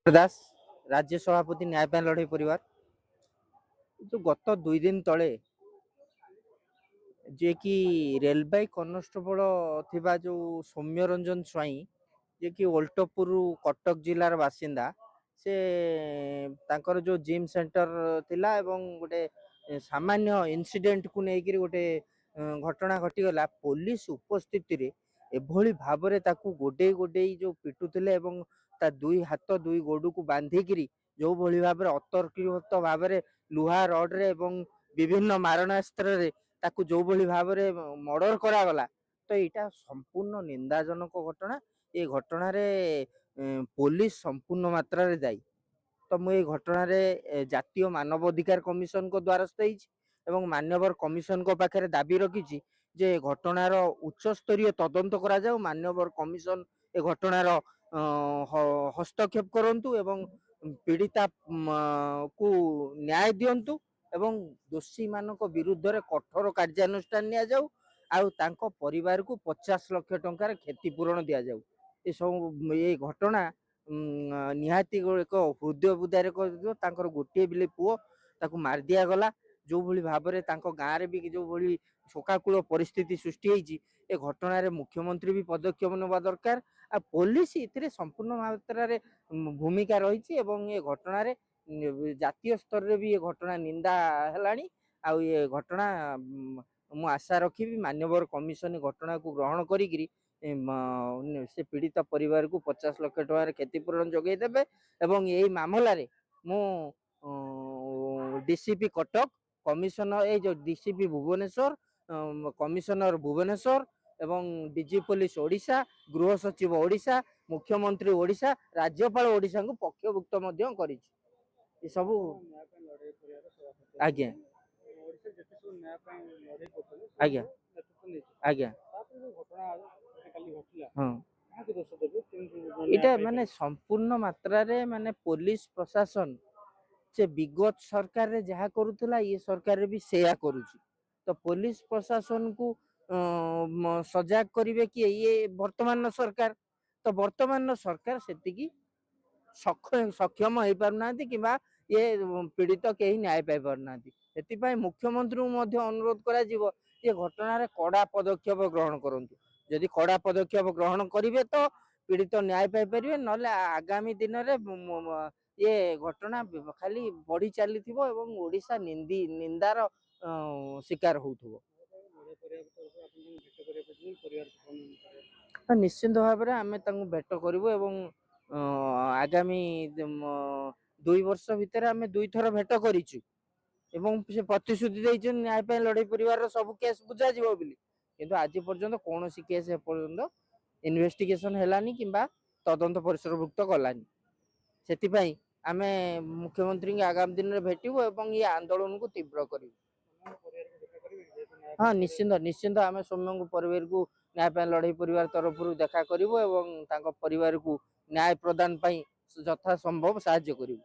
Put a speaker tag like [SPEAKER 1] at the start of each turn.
[SPEAKER 1] दास राज्य सभापति न्याय लड़ई परिवार जो गत 2 दिन तले जे कि रेलवे कनस्टेबल थिबा जो सौम्य रंजन स्वाई जे कि ओल्टपुर कटक जिलार बासिंदा से तांकर जो जिम सेंटर थिला एवं गोटे सामान्य इनसीडेंट को लेकर गोटे घटना घटीगला पुलिस उपस्थिति रे एभली भाबरे ताकू गोडे गोडे जो पिटुथिले एवं ता दुई हाथ दुई गोड़ को बांधिकी जो भली भाबरे अतर्कित भाबरे लुहा रड रे एवं विभिन्न मारणास्त्र रे ताकू जो भली भाबरे मर्डर करागला तो यहाँ संपूर्ण निंदाजनक घटना। ये घटना रे पुलिस संपूर्ण मात्रा रे दायी। तो मुझे घटना रे जातीय मानव अधिकार कमिशन को द्वारस्थ एवं मान्यवर कमिशन को पाखे दाबी रखी जे घटनार उच्च स्तरीय तदंत करा जाऊ। मान्यवर कमिशन ए घटनार हस्तक्षेप करंतु एवं पीड़िता को न्याय दियंतु एवं दोषी मानक विरुद्ध रे कठोर कार्यानुष्ठान निया जाऊ आउ तांको परिवार को 50 लाख टंकार क्षतिपूरण दिया जाऊ। ए सब ये घटना निहाती एक हृदय बुदारे कर गोटे बिले पुओ ताकू मार दिया गला। जो भली भाबरे तांको गाँ रे भी जो भली शोकाकूल परिस्थिति सृष्टि होईची ए घटना रे मुख्यमंत्री भी पदक्षेप नेबा दरकार आ पुलिस इतरे संपूर्ण मात्रा रे भूमिका रही एवं ये घटना रे जातीय स्तर रे भी ये घटना निंदा हेलानी आ ये घटना मु आशा रखी मान्यवर कमिशन घटना को ग्रहण करी से पीड़ित परिवार को 50 लाख टंकार क्षतिपूरण जोगे देबे एवं यही मामला रे मु डीसीपी कटक कमिशनर ए जो डीसीपी भुवनेश्वर कमिशनर भुवनेश्वर एवं डीजी पुलिस ओडिशा गृह सचिव ओडिशा मुख्यमंत्री ओडिशा राज्यपाल ओडिशा को पक्षभुक्त मध्य करिछि। ए सब आज्ञा आज्ञा आज्ञा हाँ इटा माने संपूर्ण मात्रा रे माने पुलिस प्रशासन से विगत सरकार रे जहा करूथला ये सरकार रे भी सेया करूची। तो पुलिस प्रशासन को सजाग करिवे कि ये वर्तमान सरकार तो वर्तमान सरकार सेतिकी सक्षम हो पारना कि ये पीड़ित कहीं न्याय पाई पारना से मुख्यमंत्री अनुरोध करा जीवो ये घटना रे कड़ा पदक्षेप ग्रहण करंतु। यदि कड़ा पदक्षेप ग्रहण करिवे तो पीड़ित न्याय पाई परिवे नले आगामी दिन रे ये घटना खाली बढ़ी चली एवं ओडिशा निंदार शिकार होउथबो। निश्चिंत भाव आम भेट करूँ एवं आगामी 2 वर्ष भितर आम 2 थर भेट करिछु एवं से प्रतिश्रुति देइछन न्याय पे लड़ाई परिवार सब केस बुझा जीवो बिली किंतु आज पर्यंत कौन सी केस पर्यंत इन्वेस्टिगेशन हेलानी किंबा तदंत परिसरभुक्त गलानी सेतिपई आमे मुख्यमंत्री आगामी दिन में भेटू एवं ये आंदोलन को तीव्र करू। हाँ निश्चिंत निश्चिंत आम सौम्य परिवार को न्याय पे लड़ाई परिवार तरफ देखा करूँ एवं परिवार को न्याय प्रदान यथा संभव साहाय्य करूँ।